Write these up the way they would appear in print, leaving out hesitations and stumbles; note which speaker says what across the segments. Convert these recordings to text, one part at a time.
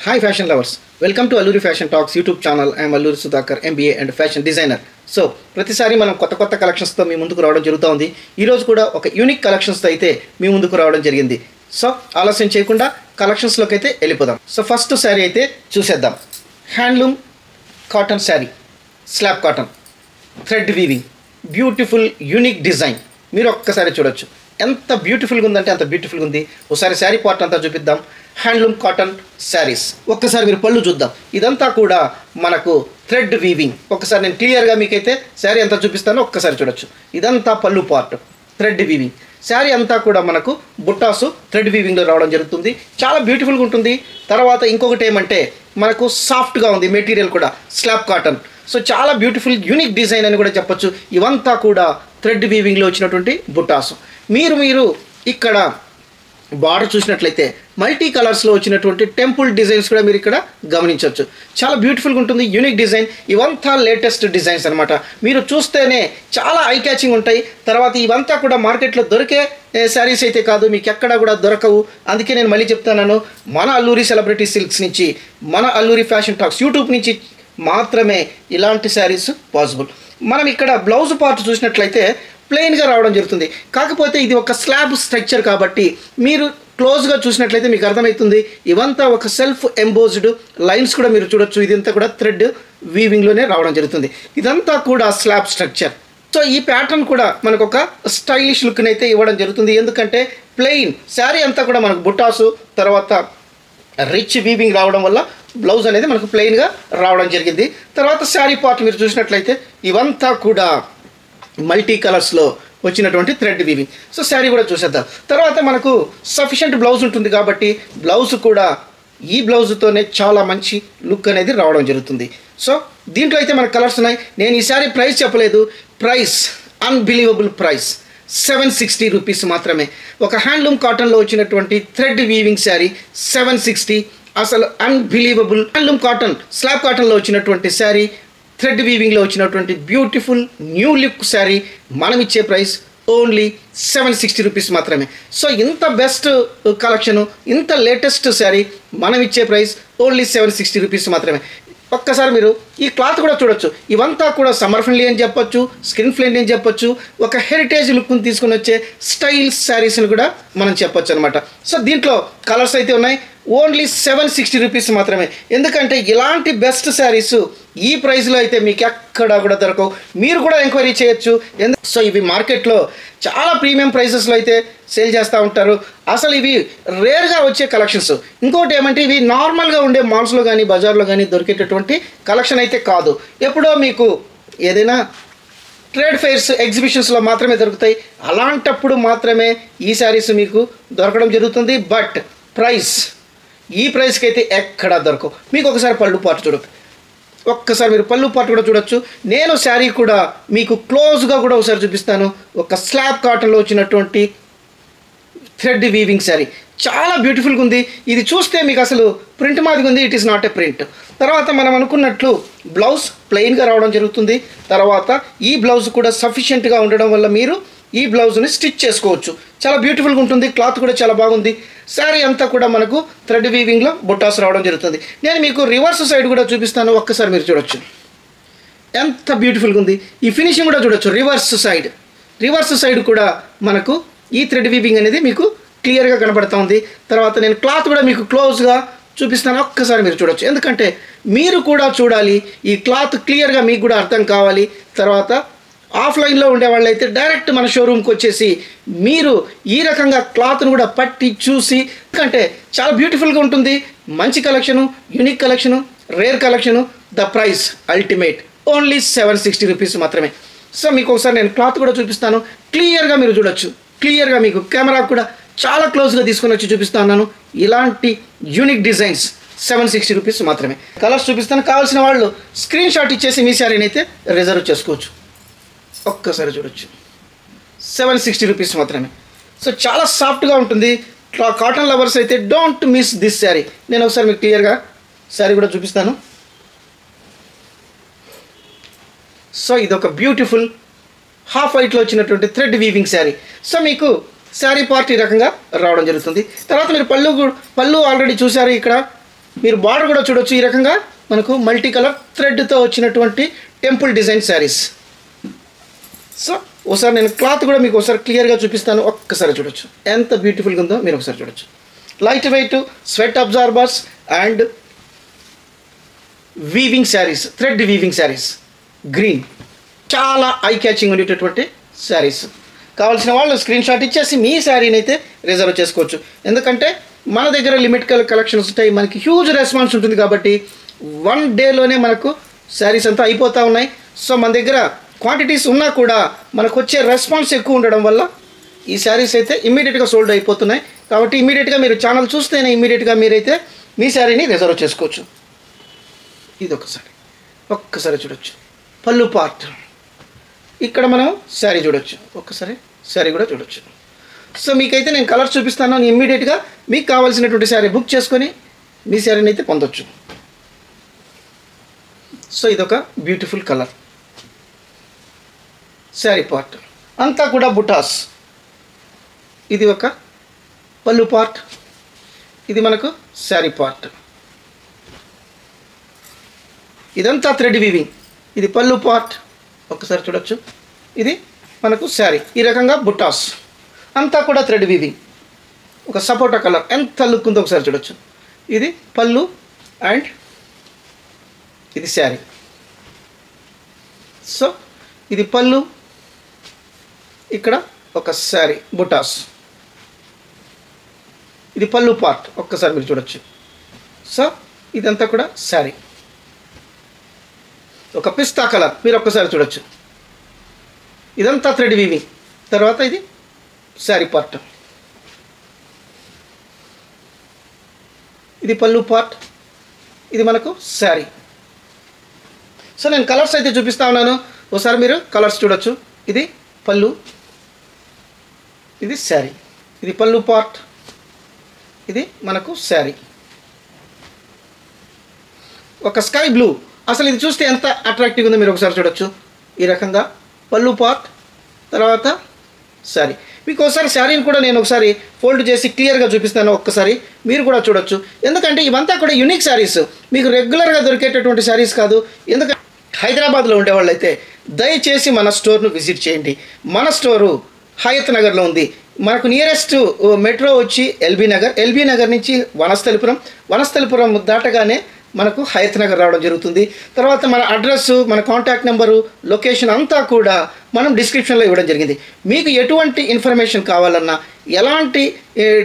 Speaker 1: Hi fashion lovers, welcome to Alluri Fashion Talks YouTube channel. I am Alluri Sudhakar, MBA and fashion designer. So, ప్రతిసారి మనం కొత్త collections తో మీ ముందుకు రావడం జరుగుతోంది. ఈ రోజు కూడా ఒక యూనిక్ కలెక్షన్స్ తో అయితే మీ ముందుకు రావడం జరిగింది. సో, ఆలస్యం చేయకుండా కలెక్షన్స్ లోకి అయితే వెళ్ళిపోదాం. సో, ఫస్ట్ సారీ అయితే చూసేద్దాం. Handloom cotton sorry, slab cotton, thread weaving, beautiful unique design. మీరు ఒక్కసారి చూడొచ్చు. ఎంత బ్యూటిఫుల్గా ఉందంటే అంత బ్యూటిఫుల్గా ఉంది. ఒకసారి శారీ పార్ట్ అంతా చూపిద్దాం. Handloom cotton saris. ఒక్కసారి మీరు పళ్ళు చూద్దాం. ఇదంతా కూడా మనకు థ్రెడ్ వీవింగ్. ఒకసారి నేను క్లియర్గా మీకైతే శారీ అంతా చూపిస్తాను. ఒక్కసారి చూడొచ్చు. ఇదంతా పళ్ళు పార్ట్, థ్రెడ్ వీవింగ్. శారీ అంతా కూడా మనకు బుట్టాసు థ్రెడ్ వీవింగ్లో రావడం జరుగుతుంది. చాలా బ్యూటిఫుల్గా ఉంటుంది. తర్వాత ఇంకొకటి ఏమంటే మనకు సాఫ్ట్గా ఉంది మెటీరియల్ కూడా, స్లాబ్ కాటన్. సో చాలా బ్యూటిఫుల్ యూనిక్ డిజైన్ అని కూడా చెప్పొచ్చు. ఇవంతా కూడా థ్రెడ్ వీవింగ్లో వచ్చినటువంటి బుట్టాసు. మీరు ఇక్కడ బార్డర్ చూసినట్లయితే మల్టీ కలర్స్లో వచ్చినటువంటి టెంపుల్ డిజైన్స్ కూడా మీరు ఇక్కడ గమనించవచ్చు. చాలా బ్యూటిఫుల్గా ఉంటుంది, యూనిక్ డిజైన్. ఇవంతా లేటెస్ట్ డిజైన్స్ అనమాట. మీరు చూస్తేనే చాలా ఐ క్యాచింగ్ ఉంటాయి. తర్వాత ఇవంతా కూడా మార్కెట్లో దొరికే శారీస్ అయితే కాదు, మీకు ఎక్కడా కూడా దొరకవు. అందుకే నేను మళ్ళీ చెప్తున్నాను, మన అల్లూరి సెలబ్రిటీ సిల్క్స్ నుంచి, మన అల్లూరి ఫ్యాషన్ టాక్స్ యూట్యూబ్ నుంచి మాత్రమే ఇలాంటి శారీస్ పాసిబుల్. మనం ఇక్కడ బ్లౌజ్ పార్ట్ చూసినట్లయితే ప్లెయిన్గా రావడం జరుగుతుంది. కాకపోతే ఇది ఒక స్లాబ్ స్ట్రక్చర్ కాబట్టి మీరు క్లోజ్గా చూసినట్లయితే మీకు అర్థమవుతుంది. ఇవంతా ఒక సెల్ఫ్ ఎంబోజ్డ్ లైన్స్ కూడా మీరు చూడొచ్చు. ఇదంతా కూడా థ్రెడ్ వీవింగ్లోనే రావడం జరుగుతుంది. ఇదంతా కూడా స్లాబ్ స్ట్రక్చర్. సో ఈ ప్యాటర్న్ కూడా మనకు ఒక స్టైలిష్ లుక్ని అయితే ఇవ్వడం జరుగుతుంది. ఎందుకంటే ప్లెయిన్ శారీ అంతా కూడా మనకు బుట్టాసు, తర్వాత రిచ్ వీవింగ్ రావడం వల్ల బ్లౌజ్ అనేది మనకు ప్లెయిన్గా రావడం జరిగింది. తర్వాత శారీ పార్ట్ మీరు చూసినట్లయితే ఇవంతా కూడా మల్టీ కలర్స్లో వచ్చినటువంటి థ్రెడ్ వీవింగ్. సో శారీ కూడా చూసేద్దాం. తర్వాత మనకు సఫిషియెంట్ బ్లౌజ్ ఉంటుంది కాబట్టి బ్లౌజ్ కూడా ఈ బ్లౌజ్తోనే చాలా మంచి లుక్ అనేది రావడం జరుగుతుంది. సో దీంట్లో అయితే మనకు కలర్స్ ఉన్నాయి. నేను ఈ శారీ ప్రైస్ చెప్పలేదు. ప్రైస్ అన్బిలీవబుల్ ప్రైస్, 760 రూపీస్ మాత్రమే. ఒక హ్యాండ్లూమ్ కాటన్లో వచ్చినటువంటి థ్రెడ్ వీవింగ్ శారీ 760. అసలు అన్బిలీవబుల్. హ్యాండ్లూమ్ కాటన్, స్లాబ్ కాటన్లో వచ్చినటువంటి శారీ, థ్రెడ్ వీవింగ్లో వచ్చినటువంటి బ్యూటిఫుల్ న్యూ లుక్ శారీ మనం ఇచ్చే ప్రైస్ ఓన్లీ 760 రూపీస్ మాత్రమే. సో ఇంత బెస్ట్ కలెక్షను, ఇంత లేటెస్ట్ శారీ మనం ఇచ్చే ప్రైస్ ఓన్లీ 760 రూపీస్ మాత్రమే. ఒక్కసారి మీరు ఈ క్లాత్ కూడా చూడొచ్చు. ఇవంతా కూడా సమ్మర్ ఫ్రెండ్లీ అని చెప్పొచ్చు, స్కిన్ ఫ్రెండ్లీ అని చెప్పొచ్చు. ఒక హెరిటేజ్ లుక్ని తీసుకుని వచ్చే స్టైల్ శారీస్ని కూడా మనం చెప్పొచ్చు అనమాట. సో దీంట్లో కలర్స్ అయితే ఉన్నాయి. ఓన్లీ 760 రూపీస్ మాత్రమే. ఎందుకంటే ఇలాంటి బెస్ట్ శారీస్ ఈ ప్రైస్లో అయితే మీకు ఎక్కడా కూడా దొరకవు. మీరు కూడా ఎంక్వైరీ చేయొచ్చు. సో ఇవి మార్కెట్లో చాలా ప్రీమియం ప్రైసెస్లో అయితే సేల్ చేస్తూ ఉంటారు. అసలు ఇవి రేర్గా వచ్చే కలెక్షన్స్. ఇంకోటి ఏమంటే ఇవి నార్మల్గా ఉండే మాల్స్లో కానీ బజార్లో కానీ దొరికేటటువంటి కలెక్షన్ అయితే కాదు. ఎప్పుడో మీకు ఏదైనా ట్రేడ్ ఫెయిర్స్, ఎగ్జిబిషన్స్లో మాత్రమే దొరుకుతాయి. అలాంటప్పుడు మాత్రమే ఈ శారీస్ మీకు దొరకడం జరుగుతుంది. బట్ ప్రైస్, ఈ ప్రైస్కి అయితే ఎక్కడా దొరకవు. మీకు ఒకసారి పళ్ళు పాటు చూడదు. ఒక్కసారి మీరు పళ్ళు పాటు కూడా చూడొచ్చు. నేను శారీ కూడా మీకు క్లోజ్గా కూడా ఒకసారి చూపిస్తాను. ఒక స్లాబ్ కాటన్లో వచ్చినటువంటి థ్రెడ్ వీవింగ్ శారీ చాలా బ్యూటిఫుల్గా ఉంది. ఇది చూస్తే మీకు అసలు ప్రింట్ మాదిగా ఉంది. It is not a print. తర్వాత మనం అనుకున్నట్లు బ్లౌజ్ ప్లెయిన్గా రావడం జరుగుతుంది. తర్వాత ఈ బ్లౌజ్ కూడా సఫిషియెంట్గా ఉండడం వల్ల మీరు ఈ బ్లౌజ్ని స్టిచ్ చేసుకోవచ్చు. చాలా బ్యూటిఫుల్గా ఉంటుంది. క్లాత్ కూడా చాలా బాగుంది. శారీ అంతా కూడా మనకు థ్రెడ్ వీవింగ్లో బుట్టాస్ రావడం జరుగుతుంది. నేను మీకు రివర్స్ సైడ్ కూడా చూపిస్తాను. ఒక్కసారి మీరు చూడొచ్చు ఎంత బ్యూటిఫుల్గా ఉంది. ఈ ఫినిషింగ్ కూడా చూడొచ్చు. రివర్స్ సైడ్ కూడా మనకు ఈ థ్రెడ్ వీవింగ్ అనేది మీకు క్లియర్గా కనబడుతూ ఉంది. తర్వాత నేను క్లాత్ కూడా మీకు క్లోజ్గా చూపిస్తాను. ఒక్కసారి మీరు చూడొచ్చు. ఎందుకంటే మీరు కూడా చూడాలి. ఈ క్లాత్ క్లియర్గా మీకు కూడా అర్థం కావాలి. తర్వాత ఆఫ్లైన్లో ఉండేవాళ్ళు అయితే డైరెక్ట్ మన షోరూమ్కి వచ్చేసి మీరు ఈ రకంగా క్లాత్ను కూడా పట్టి చూసి, ఎందుకంటే చాలా బ్యూటిఫుల్గా ఉంటుంది. మంచి collection, unique collection, rare collection. The price ultimate only 760 rupees మాత్రమే. సో మీకు ఒకసారి నేను క్లాత్ కూడా చూపిస్తాను. క్లియర్గా మీరు చూడొచ్చు. క్లియర్గా మీకు కెమెరా కూడా చాలా క్లోజ్గా తీసుకొని వచ్చి చూపిస్తున్నాను. ఇలాంటి యూనిక్ డిజైన్స్ 760 రూపీస్ మాత్రమే. కలర్స్ చూపిస్తాను. కావాల్సిన వాళ్ళు స్క్రీన్ షాట్ ఇచ్చేసి మీ శారీని అయితే రిజర్వ్ చేసుకోవచ్చు. ఒక్కసారి చూడొచ్చు. 760 రూపీస్ మాత్రమే. సో చాలా సాఫ్ట్గా ఉంటుంది. కాటన్ లవర్స్ అయితే డోంట్ మిస్ దిస్ శారీ. నేను ఒకసారి మీకు క్లియర్గా శారీ కూడా చూపిస్తాను. సో ఇది ఒక బ్యూటిఫుల్ హాఫ్ వైట్లో వచ్చినటువంటి థ్రెడ్ వీవింగ్ శారీ. సో మీకు శారీ పార్ట్ ఈ రకంగా రావడం జరుగుతుంది. తర్వాత మీరు పళ్ళు ఆల్రెడీ చూసారు. ఇక్కడ మీరు బార్డర్ కూడా చూడొచ్చు. ఈ రకంగా మనకు మల్టీ కలర్ థ్రెడ్తో వచ్చినటువంటి టెంపుల్ డిజైన్ శారీస్. సో ఒకసారి నేను క్లాత్ కూడా మీకు ఒకసారి క్లియర్గా చూపిస్తాను, ఒక్కసారి చూడొచ్చు ఎంత బ్యూటిఫుల్గా ఉందో మీరు ఒకసారి చూడొచ్చు. Light weight sweat absorbers and weaving saris, thread weaving saris, green, చాలా ఐ క్యాచింగ్ ఉండేటటువంటి శారీస్. కావాల్సిన వాళ్ళు స్క్రీన్ షాట్ ఇచ్చేసి మీ శారీని అయితే రిజర్వ్ చేసుకోవచ్చు. ఎందుకంటే మన దగ్గర లిమిట్ కలెక్షన్స్ ఉంటాయి, మనకి హ్యూజ్ రెస్పాన్స్ ఉంటుంది కాబట్టి 1 డేలోనే మనకు శారీస్ అంతా అయిపోతూ ఉన్నాయి. సో మన దగ్గర క్వాంటిటీస్ ఉన్నా కూడా మనకు వచ్చే రెస్పాన్స్ ఎక్కువ ఉండడం వల్ల ఈ శారీస్ అయితే ఇమ్మీడియట్గా సోల్డ్ అయిపోతున్నాయి. కాబట్టి ఇమ్మీడియట్గా మీరు ఛానల్ చూస్తేనే ఇమ్మీడియట్గా మీరైతే మీ శారీని రిజర్వ్ చేసుకోవచ్చు. ఇది ఒక్కసారి చూడొచ్చు. పళ్ళు పార్ట్ ఇక్కడ మనం శారీ చూడొచ్చు, ఒక్కసారి శారీ కూడా చూడొచ్చు. సో మీకైతే నేను కలర్స్ చూపిస్తాను, ఇమ్మీడియట్గా మీకు కావాల్సినటువంటి శారీ బుక్ చేసుకొని మీ శారీని అయితే పొందొచ్చు. సో ఇదొక బ్యూటిఫుల్ కలర్ శారీ పార్ట్ అంతా కూడా బుటాస్. ఇది ఒక పళ్ళు పార్ట్, ఇది మనకు శారీ పార్ట్. ఇదంతా థ్రెడ్ వీవింగ్. ఇది పళ్ళు పార్ట్, ఒక్కసారి చూడొచ్చు. ఇది మనకు శారీ, ఈ రకంగా బుటాస్ అంతా కూడా థ్రెడ్ వీవింగ్. ఒక సపోటా కలర్ ఎంత లుక్ ఉందో ఒకసారి చూడొచ్చు. ఇది పళ్ళు అండ్ ఇది శారీ. సో ఇది పళ్ళు, ఇక్కడ ఒక శారీ బుటాస్, ఇది పళ్ళు పార్ట్, ఒక్కసారి మీరు చూడొచ్చు. సో ఇదంతా కూడా శారీ, ఒక పిస్తా కలర్ మీరు ఒక్కసారి చూడొచ్చు. ఇదంతా థ్రెడ్ వీవింగ్. తర్వాత ఇది శారీ పార్ట్, ఇది పళ్ళు పార్ట్, ఇది మనకు శారీ. సో నేను కలర్స్ అయితే చూపిస్తా ఉన్నాను, ఒకసారి మీరు కలర్స్ చూడొచ్చు. ఇది పళ్ళు, ఇది శారీ, ఇది పళ్ళు పార్ట్, ఇది మనకు శారీ. ఒక స్కై బ్లూ, అసలు ఇది చూస్తే ఎంత అట్రాక్టివ్ ఉందో మీరు ఒకసారి చూడొచ్చు. ఈ రకంగా పళ్ళు పార్ట్, తర్వాత శారీ. మీకు ఒకసారి శారీని కూడా నేను ఒకసారి ఫోల్డ్ చేసి క్లియర్గా చూపిస్తాను, ఒక్కసారి మీరు కూడా చూడొచ్చు. ఎందుకంటే ఇవంతా కూడా యూనిక్ శారీస్, మీకు రెగ్యులర్గా దొరికేటటువంటి శారీస్ కాదు. ఎందుకంటే హైదరాబాద్లో ఉండేవాళ్ళు అయితే దయచేసి మన స్టోర్ను విజిట్ చేయండి. మన స్టోరు హయత్ నగర్లో ఉంది. మనకు నియరెస్ట్ మెట్రో వచ్చి ఎల్బీ నగర్ నుంచి వనస్థలిపురం దాటగానే మనకు హయత్ నగర్ రావడం జరుగుతుంది. తర్వాత మన అడ్రస్, మన కాంటాక్ట్ నెంబరు, లొకేషన్ అంతా కూడా మనం డిస్క్రిప్షన్లో ఇవ్వడం జరిగింది. మీకు ఎటువంటి ఇన్ఫర్మేషన్ కావాలన్నా, ఎలాంటి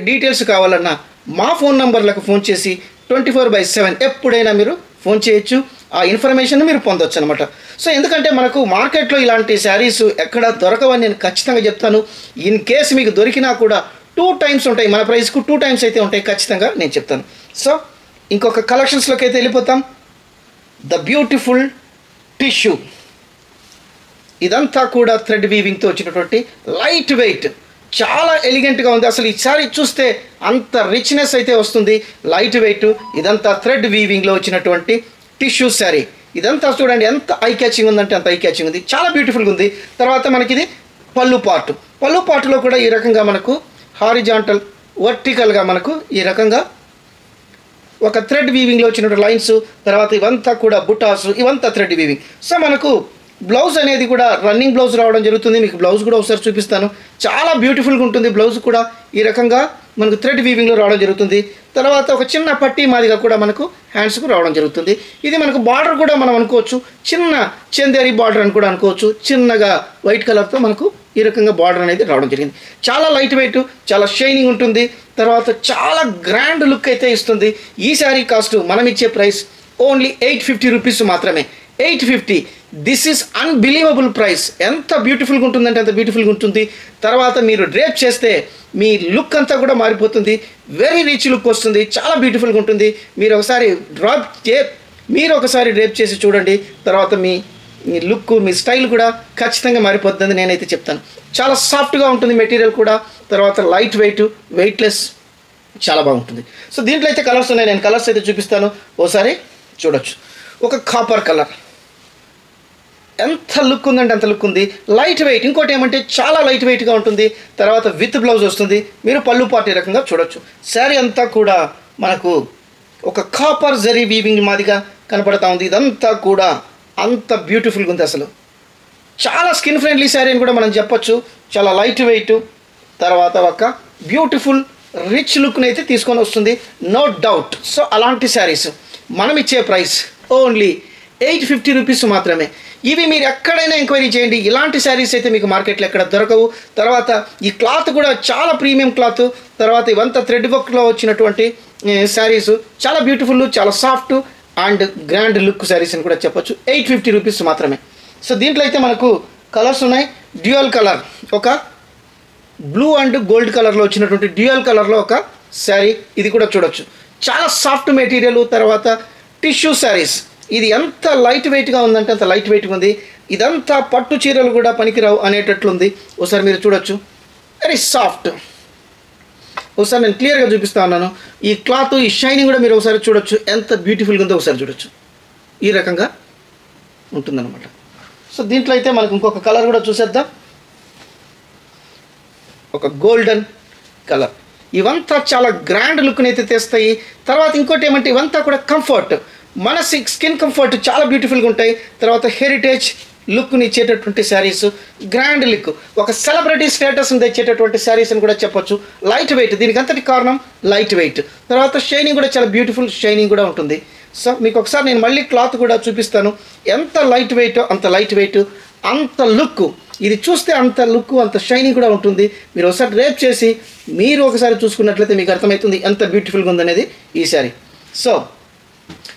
Speaker 1: డీటెయిల్స్ కావాలన్నా మా ఫోన్ నంబర్లకు ఫోన్ చేసి 24/7 ఎప్పుడైనా మీరు ఫోన్ చేయొచ్చు. ఆ ఇన్ఫర్మేషన్ మీరు పొందొచ్చు అనమాట. సో ఎందుకంటే మనకు మార్కెట్లో ఇలాంటి శారీస్ ఎక్కడ దొరకవని నేను ఖచ్చితంగా చెప్తాను. ఇన్ కేసు మీకు దొరికినా కూడా 2 టైమ్స్ ఉంటాయి, మన ప్రైస్కు 2 టైమ్స్ అయితే ఉంటాయి ఖచ్చితంగా నేను చెప్తాను. సో ఇంకొక కలెక్షన్స్లోకి అయితే వెళ్ళిపోతాం. ద బ్యూటిఫుల్ టిష్యూ, ఇదంతా కూడా థ్రెడ్ వీవింగ్తో వచ్చినటువంటి లైట్ వెయిట్, చాలా ఎలిగెంట్గా ఉంది. అసలు ఈ శారీ చూస్తే అంత రిచ్నెస్ అయితే వస్తుంది. లైట్ వెయిట్, ఇదంతా థ్రెడ్ వీవింగ్లో వచ్చినటువంటి టిష్యూ శారీ. ఇదంతా చూడండి ఎంత ఐ క్యాచింగ్ ఉందంటే అంత ఐ క్యాచింగ్ ఉంది, చాలా బ్యూటిఫుల్గా ఉంది. తర్వాత మనకి ఇది పళ్ళు పార్ట్లో కూడా ఈ రకంగా మనకు హారిజాంటల్ వర్టికల్గా మనకు ఈ రకంగా ఒక థ్రెడ్ వీవింగ్లో వచ్చినటువంటి లైన్స్. తర్వాత ఇవంతా కూడా బుటాస్, ఇవంతా థ్రెడ్ వీవింగ్. సో మనకు బ్లౌజ్ అనేది కూడా రన్నింగ్ బ్లౌజ్ రావడం జరుగుతుంది. మీకు బ్లౌజ్ కూడా ఒకసారి చూపిస్తాను, చాలా బ్యూటిఫుల్గా ఉంటుంది. బ్లౌజ్ కూడా ఈ రకంగా మనకు థ్రెడ్ వీవింగ్లో రావడం జరుగుతుంది. తర్వాత ఒక చిన్న పట్టీ మాదిగా కూడా మనకు హ్యాండ్స్కు రావడం జరుగుతుంది. ఇది మనకు బార్డర్ కూడా మనం అనుకోవచ్చు, చిన్న చందేరి బార్డర్ అని కూడా అనుకోవచ్చు. చిన్నగా వైట్ కలర్తో మనకు ఈ రకంగా బార్డర్ అనేది రావడం జరిగింది. చాలా లైట్ వెయిట్, చాలా షైనింగ్ ఉంటుంది. తర్వాత చాలా గ్రాండ్ లుక్ అయితే ఇస్తుంది. ఈ శారీ కాస్ట్ మనం ఇచ్చే ప్రైస్ ఓన్లీ 850 రూపీస్ మాత్రమే. 850. This is unbelievable price. ఎంత బ్యూటిఫుల్గా ఉంటుందంటే అంత బ్యూటిఫుల్గా ఉంటుంది. తర్వాత మీరు డ్రేప్ చేస్తే మీ లుక్ అంతా కూడా మారిపోతుంది. వెరీ రిచ్ లుక్ వస్తుంది, చాలా బ్యూటిఫుల్గా ఉంటుంది. మీరు ఒకసారి డ్రేప్ చేసి చూడండి. తర్వాత మీ లుక్, మీ స్టైల్ కూడా ఖచ్చితంగా మారిపోతుంది నేనైతే చెప్తాను. చాలా సాఫ్ట్గా ఉంటుంది మెటీరియల్ కూడా. తర్వాత లైట్ వెయిట్, వెయిట్లెస్, చాలా బాగుంటుంది. సో దీంట్లో అయితే కలర్స్ ఉన్నాయి, నేను కలర్స్ అయితే చూపిస్తాను, ఓసారి చూడొచ్చు. ఒక కాపర్ కలర్, ఎంత లుక్ ఉందంటే అంత లుక్ ఉంది. లైట్ వెయిట్, ఇంకోటి ఏమంటే చాలా లైట్ వెయిట్గా ఉంటుంది. తర్వాత విత్ బ్లౌజ్ వస్తుంది. మీరు పళ్ళు పార్ట్ ఈ రకంగా చూడొచ్చు. శారీ అంతా కూడా మనకు ఒక కాపర్ జరీ వీవింగ్ మాదిగా కనపడతా ఉంది. ఇదంతా కూడా అంత బ్యూటిఫుల్గా ఉంది. అసలు చాలా స్కిన్ ఫ్రెండ్లీ శారీ అని కూడా మనం చెప్పొచ్చు. చాలా లైట్ వెయిట్, తర్వాత ఒక బ్యూటిఫుల్ రిచ్ లుక్ని అయితే తీసుకొని వస్తుంది, నో డౌట్. సో అలాంటి శారీస్ మనం ఇచ్చే ప్రైస్ ఓన్లీ 850 రూపీస్ మాత్రమే. ఇవి మీరు ఎక్కడైనా ఎంక్వైరీ చేయండి, ఇలాంటి శారీస్ అయితే మీకు మార్కెట్లో ఎక్కడ దొరకవు. తర్వాత ఈ క్లాత్ కూడా చాలా ప్రీమియం క్లాత్. తర్వాత ఇవంతా థ్రెడ్ వర్క్లో వచ్చినటువంటి శారీస్ చాలా బ్యూటిఫుల్, చాలా soft and grand look saris అని కూడా చెప్పొచ్చు. 850 రూపీస్ మాత్రమే. సో దీంట్లో అయితే మనకు కలర్స్ ఉన్నాయి. డ్యూయల్ కలర్, ఒక బ్లూ అండ్ గోల్డ్ కలర్లో వచ్చినటువంటి డ్యూయల్ కలర్లో ఒక శారీ, ఇది కూడా చూడొచ్చు. చాలా సాఫ్ట్ మెటీరియల్. తర్వాత టిష్యూ శారీస్, ఇది ఎంత లైట్ వెయిట్గా ఉందంటే అంత లైట్ వెయిట్గా ఉంది. ఇదంతా పట్టు చీరలు కూడా పనికిరావు అనేటట్లుంది. ఒకసారి మీరు చూడొచ్చు, వెరీ సాఫ్ట్. ఒకసారి నేను క్లియర్గా చూపిస్తా ఉన్నాను. ఈ క్లాత్, ఈ షైనింగ్ కూడా మీరు ఒకసారి చూడొచ్చు, ఎంత బ్యూటిఫుల్గా ఉందో ఒకసారి చూడొచ్చు. ఈ రకంగా ఉంటుందన్నమాట. సో దీంట్లో అయితే మనకు ఇంకొక కలర్ కూడా చూసేద్దాం, ఒక గోల్డెన్ కలర్. ఇవంతా చాలా గ్రాండ్ లుక్ని అయితే తెస్తాయి. తర్వాత ఇంకోటి ఏమంటే ఇవంతా కూడా కంఫర్ట్, మన స్కిన్ కంఫర్ట్ చాలా బ్యూటిఫుల్గా ఉంటాయి. తర్వాత హెరిటేజ్ లుక్ని ఇచ్చేటటువంటి శారీస్, గ్రాండ్ లుక్, ఒక సెలబ్రిటీ స్టేటస్ని తెచ్చేటటువంటి శారీస్ అని కూడా చెప్పొచ్చు. లైట్ వెయిట్, దీనికి అంతటి కారణం లైట్ వెయిట్. తర్వాత షైనింగ్ కూడా చాలా బ్యూటిఫుల్ షైనింగ్ కూడా ఉంటుంది. సో మీకు ఒకసారి నేను మళ్ళీ క్లాత్ కూడా చూపిస్తాను. ఎంత లైట్ వెయిట్ అంత లైట్ వెయిట్, అంత లుక్. ఇది చూస్తే అంత లుక్, అంత షైనింగ్ కూడా ఉంటుంది. మీరు ఒకసారి రేప్ చేసి మీరు ఒకసారి చూసుకున్నట్లయితే మీకు అర్థమవుతుంది ఎంత బ్యూటిఫుల్గా ఉందనేది ఈ శారీ. సో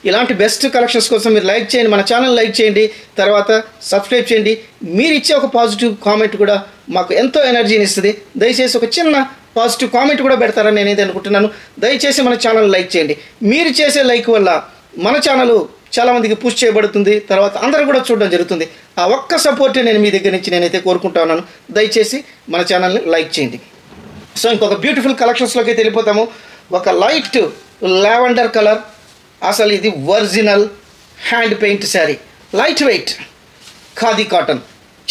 Speaker 1: ఇలాంటి బెస్ట్ కలెక్షన్స్ కోసం మీరు లైక్ చేయండి, మన ఛానల్ లైక్ చేయండి, తర్వాత సబ్స్క్రైబ్ చేయండి. మీరు ఇచ్చే ఒక పాజిటివ్ కామెంట్ కూడా మాకు ఎంతో ఎనర్జీని ఇస్తుంది. దయచేసి ఒక చిన్న పాజిటివ్ కామెంట్ కూడా పెడతారని నేనైతే అనుకుంటున్నాను. దయచేసి మన ఛానల్ లైక్ చేయండి. మీరు చేసే లైక్ వల్ల మన ఛానల్ చాలామందికి పుష్ చేయబడుతుంది, తర్వాత అందరూ కూడా చూడడం జరుగుతుంది. ఆ ఒక్క సపోర్టే నేను మీ దగ్గర నుంచి నేనైతే కోరుకుంటా ఉన్నాను. దయచేసి మన ఛానల్ని లైక్ చేయండి. సో ఇంకొక బ్యూటిఫుల్ కలెక్షన్స్లోకి అయితే వెళ్ళిపోతాము. ఒక లైట్ లావెండర్ కలర్, అసలు ఇది original hand paint sari, light weight khadi cotton,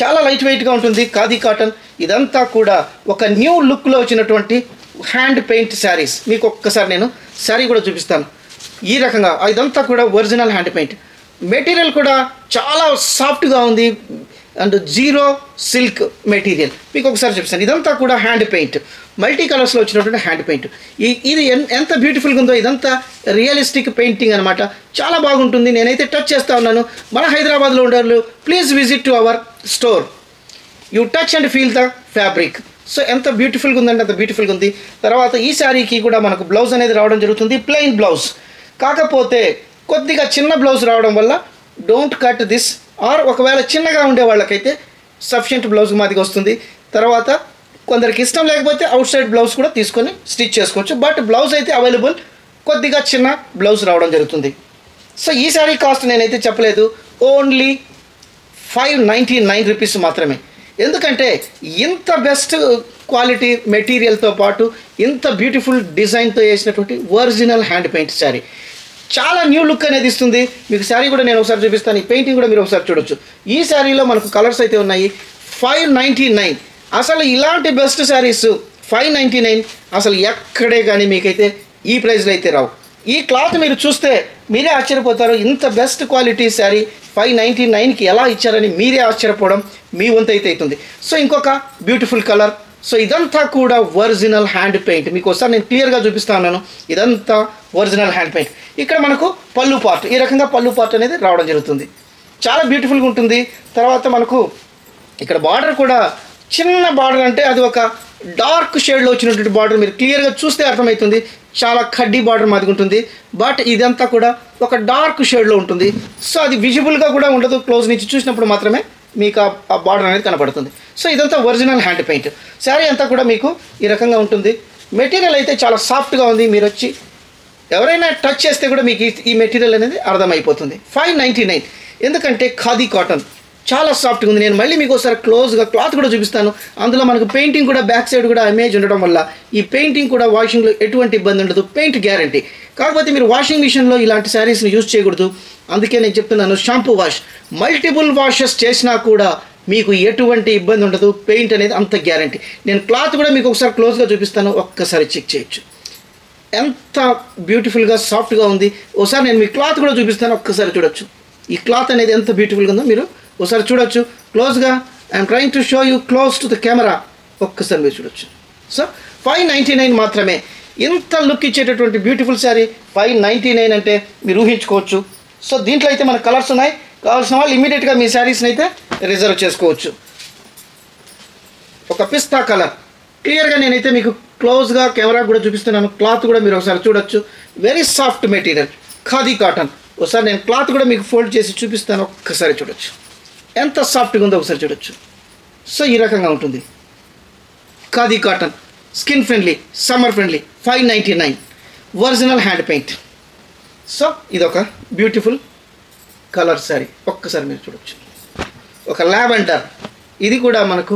Speaker 1: చాలా లైట్ వెయిట్గా ఉంటుంది ఖాదీ కాటన్. ఇదంతా కూడా ఒక న్యూ లుక్లో వచ్చినటువంటి హ్యాండ్ పెయింట్ శారీస్. మీకు ఒక్కసారి నేను శారీ కూడా చూపిస్తాను. ఈ రకంగా ఇదంతా కూడా ఒరిజినల్ హ్యాండ్ పెయింట్. మెటీరియల్ కూడా చాలా సాఫ్ట్గా ఉంది అండ్ జీరో సిల్క్ మెటీరియల్. మీకు ఒకసారి చూపిస్తాను. ఇదంతా కూడా హ్యాండ్ పెయింట్, మల్టీ కలర్స్లో వచ్చినటువంటి హ్యాండ్ పెయింట్. ఇది ఎంత బ్యూటిఫుల్గా ఉందో. ఇదంతా రియలిస్టిక్ పెయింటింగ్ అనమాట, చాలా బాగుంటుంది. నేనైతే టచ్ చేస్తూ ఉన్నాను. మన హైదరాబాద్లో ఉండేవాళ్ళు please visit to our store, you touch and feel the fabric. So ఎంత బ్యూటిఫుల్గా ఉందంటే అంత బ్యూటిఫుల్గా ఉంది. తర్వాత ఈ శారీకి కూడా మనకు బ్లౌజ్ అనేది రావడం జరుగుతుంది, ప్లెయిన్ బ్లౌజ్. కాకపోతే కొద్దిగా చిన్న బ్లౌజ్ రావడం వల్ల డోంట్ కట్ దిస్, ఆర్ ఒకవేళ చిన్నగా ఉండే వాళ్ళకైతే సఫిషియంట్ బ్లౌజ్ మాదిగా వస్తుంది. తర్వాత కొందరికి ఇష్టం లేకపోతే అవుట్ సైడ్ బ్లౌజ్ కూడా తీసుకొని స్టిచ్ చేసుకోవచ్చు. బట్ బ్లౌజ్ అయితే అవైలబుల్, కొద్దిగా చిన్న బ్లౌజ్ రావడం జరుగుతుంది. సో ఈ శారీ కాస్ట్ నేనైతే చెప్పలేదు, ఓన్లీ 599 రూపీస్ మాత్రమే. ఎందుకంటే ఇంత బెస్ట్ క్వాలిటీ మెటీరియల్తో పాటు ఇంత బ్యూటిఫుల్ డిజైన్తో వేసినటువంటి ఒరిజినల్ హ్యాండ్ పెయింట్ శారీ చాలా న్యూ లుక్ అనేది ఇస్తుంది. మీకు శారీ కూడా నేను ఒకసారి చూపిస్తాను. ఈ పెయింటింగ్ కూడా మీరు ఒకసారి చూడొచ్చు. ఈ శారీలో మనకు కలర్స్ అయితే ఉన్నాయి. 599. అసలు ఇలాంటి బెస్ట్ శారీస్ 599 అసలు ఎక్కడే కానీ మీకైతే ఈ ప్రైస్లో అయితే రావు. ఈ క్లాత్ మీరు చూస్తే మీరే ఆశ్చర్యపోతారు. ఇంత బెస్ట్ క్వాలిటీ శారీ 599కి ఎలా ఇచ్చారని మీరే ఆశ్చర్యపోవడం మీ వంతు అయితే అవుతుంది. సో ఇంకొక బ్యూటిఫుల్ కలర్. సో ఇదంతా కూడా ఒరిజినల్ హ్యాండ్ పెయింట్. మీకు ఒకసారి నేను క్లియర్గా చూపిస్తా ఉన్నాను. ఇదంతా ఒరిజినల్ హ్యాండ్ పెయింట్. ఇక్కడ మనకు పళ్ళు పార్ట్, ఈ రకంగా పళ్ళు పార్ట్ అనేది రావడం జరుగుతుంది. చాలా బ్యూటిఫుల్గా ఉంటుంది. తర్వాత మనకు ఇక్కడ బార్డర్ కూడా చిన్న బార్డర్, అంటే అది ఒక డార్క్ షేడ్లో వచ్చినటువంటి బార్డర్. మీరు క్లియర్గా చూస్తే అర్థమవుతుంది, చాలా కడ్డీ బార్డర్ మాదిగా ఉంటుంది. బట్ ఇదంతా కూడా ఒక డార్క్ షేడ్లో ఉంటుంది. సో అది విజిబుల్గా కూడా ఉండదు, క్లోజ్ నుంచి చూసినప్పుడు మాత్రమే మీకు ఆ బార్డర్ అనేది కనపడుతుంది. సో ఇదంతా ఒరిజినల్ హ్యాండ్ పెయింట్. శారీ అంతా కూడా మీకు ఈ రకంగా ఉంటుంది. మెటీరియల్ అయితే చాలా సాఫ్ట్గా ఉంది. మీరు వచ్చి ఎవరైనా టచ్ చేస్తే కూడా మీకు ఈ మెటీరియల్ అనేది అర్థమైపోతుంది. 599 ఎందుకంటే ఖాదీ కాటన్ చాలా సాఫ్ట్గా ఉంది. నేను మళ్ళీ మీకు ఒకసారి క్లోజ్గా క్లాత్ కూడా చూపిస్తాను. అందులో మనకు పెయింటింగ్ కూడా బ్యాక్ సైడ్ కూడా ఇమేజ్ ఉండడం వల్ల ఈ పెయింటింగ్ కూడా వాషింగ్లో ఎటువంటి ఇబ్బంది ఉండదు, పెయింట్ గ్యారంటీ. కాకపోతే మీరు వాషింగ్ మిషన్లో ఇలాంటి శారీస్ని యూజ్ చేయకూడదు. అందుకే నేను చెప్తున్నాను, షాంపూ వాష్, మల్టిపుల్ వాషెస్ చేసినా కూడా మీకు ఎటువంటి ఇబ్బంది ఉండదు, పెయింట్ అనేది అంత గ్యారంటీ. నేను క్లాత్ కూడా మీకు ఒకసారి క్లోజ్గా చూపిస్తాను, ఒక్కసారి చెక్ చేయొచ్చు. ఎంత బ్యూటిఫుల్గా సాఫ్ట్గా ఉంది. ఒకసారి నేను మీ క్లాత్ కూడా చూపిస్తాను, ఒక్కసారి చూడొచ్చు. ఈ క్లాత్ అనేది ఎంత బ్యూటిఫుల్గా ఉందో మీరు ఒకసారి చూడొచ్చు క్లోజ్గా. I'm trying to show you close to the camera. ఒక్కసారి మీరు చూడొచ్చు. సో 599 మాత్రమే ఇంత లుక్ ఇచ్చేటటువంటి బ్యూటిఫుల్ శారీ 599 అంటే మీరు ఊహించుకోవచ్చు. సో దీంట్లో అయితే మన కలర్స్ ఉన్నాయి. కావాల్సిన వాళ్ళు ఇమీడియట్గా మీ శారీస్ని అయితే రిజర్వ్ చేసుకోవచ్చు. ఒక పిస్తా కలర్ క్లియర్గా నేనైతే మీకు క్లోజ్గా కెమెరా కూడా చూపిస్తున్నాను. క్లాత్ కూడా మీరు ఒకసారి చూడొచ్చు. Very soft material, khadi cotton. ఒకసారి నేను క్లాత్ కూడా మీకు ఫోల్డ్ చేసి చూపిస్తాను, ఒక్కసారి చూడొచ్చు ఎంత సాఫ్ట్గా ఉందో ఒకసారి చూడొచ్చు. సో ఈ రకంగా ఉంటుంది. Khadi cotton, skin friendly, summer friendly, 599 original hand paint. So ఇదొక బ్యూటిఫుల్ కలర్ శారీ, ఒక్కసారి మీరు చూడొచ్చు. ఒక లావెండర్, ఇది కూడా మనకు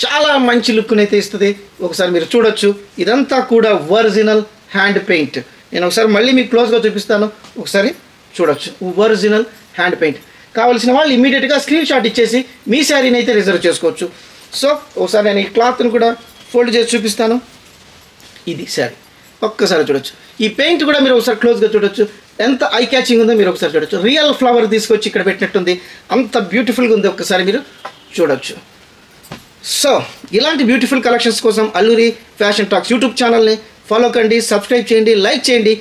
Speaker 1: చాలా మంచి లుక్ని అయితే ఇస్తుంది. ఒకసారి మీరు చూడొచ్చు. ఇదంతా కూడా ఒరిజినల్ హ్యాండ్ పెయింట్. నేను ఒకసారి మళ్ళీ మీకు క్లోజ్గా చూపిస్తాను, ఒకసారి చూడొచ్చు. Original hand paint. కావాల్సిన వాళ్ళు ఇమీడియట్గా స్క్రీన్ షాట్ ఇచ్చేసి మీ శారీని అయితే రిజర్వ్ చేసుకోవచ్చు. సో ఒకసారి నేను ఈ క్లాత్ను కూడా ఫోల్డ్ చేసి చూపిస్తాను. ఇది శారీ, ఒక్కసారి చూడొచ్చు. ఈ పెయింట్ కూడా మీరు ఒకసారి క్లోజ్గా చూడొచ్చు. ఎంత ఐ క్యాచింగ్ ఉందో మీరు ఒకసారి చూడొచ్చు. రియల్ ఫ్లవర్ తీసుకొచ్చి ఇక్కడ పెట్టినట్టుంది, అంత బ్యూటిఫుల్గా ఉంది. ఒక్కసారి మీరు చూడొచ్చు. సో ఇలాంటి బ్యూటిఫుల్ కలెక్షన్స్ కోసం అల్లూరి ఫ్యాషన్ టాక్స్ యూట్యూబ్ ఛానల్ని ఫాలో కండి, సబ్స్క్రైబ్ చేయండి, లైక్ చేయండి.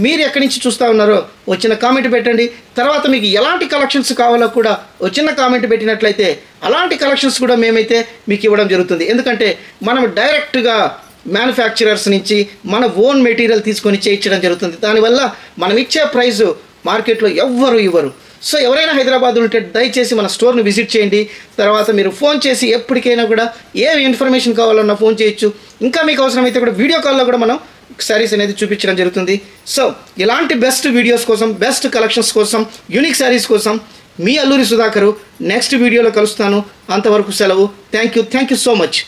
Speaker 1: మీరు ఎక్కడి నుంచి చూస్తూ ఉన్నారో వచ్చిన కామెంట్ పెట్టండి. తర్వాత మీకు ఎలాంటి కలెక్షన్స్ కావాలో కూడా వచ్చిన కామెంట్ పెట్టినట్లయితే అలాంటి కలెక్షన్స్ కూడా మేమైతే మీకు ఇవ్వడం జరుగుతుంది. ఎందుకంటే మనం డైరెక్ట్గా మ్యానుఫ్యాక్చరర్స్ నుంచి మన ఓన్ మెటీరియల్ తీసుకొని చేయించడం జరుగుతుంది. దానివల్ల మనం ఇచ్చే ప్రైస్ మార్కెట్లో ఎవ్వరు ఇవ్వరు. సో ఎవరైనా హైదరాబాద్ ఉంటే దయచేసి మన స్టోర్ని విజిట్ చేయండి. తర్వాత మీరు ఫోన్ చేసి ఎప్పటికైనా కూడా ఏ ఇన్ఫర్మేషన్ కావాలన్నా ఫోన్ చేయొచ్చు. ఇంకా మీకు అవసరమైతే కూడా వీడియో కాల్లో కూడా మనం శారీస్ అనేది చూపించడం జరుగుతుంది. సో ఇలాంటి బెస్ట్ వీడియోస్ కోసం, బెస్ట్ కలెక్షన్స్ కోసం, యూనిక్ శారీస్ కోసం మీ అల్లూరి సుధాకరు నెక్స్ట్ వీడియోలో కలుస్తాను. అంతవరకు సెలవు. Thank you so much.